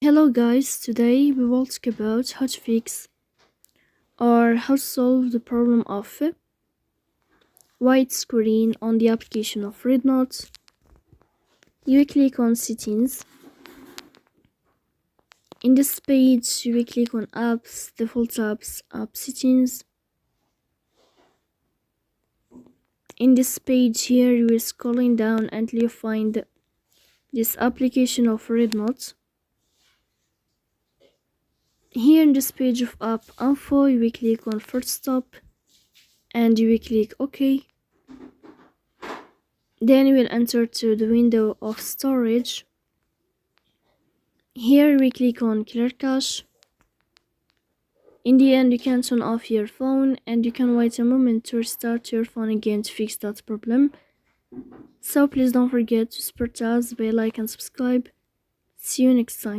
Hello guys, today we will talk about how to fix or how to solve the problem of white screen on the application of REDnote. You click on settings. In this page you will click on apps, default apps, app settings. In this page here you will scrolling down until you find this application of REDnote. Here in this page of app info you will click on first stop and you will click OK. Then you will enter to the window of storage. Here we click on clear cache. In the end you can turn off your phone and you can wait a moment to restart your phone again to fix that problem. So please don't forget to support us by like and subscribe. See you next time.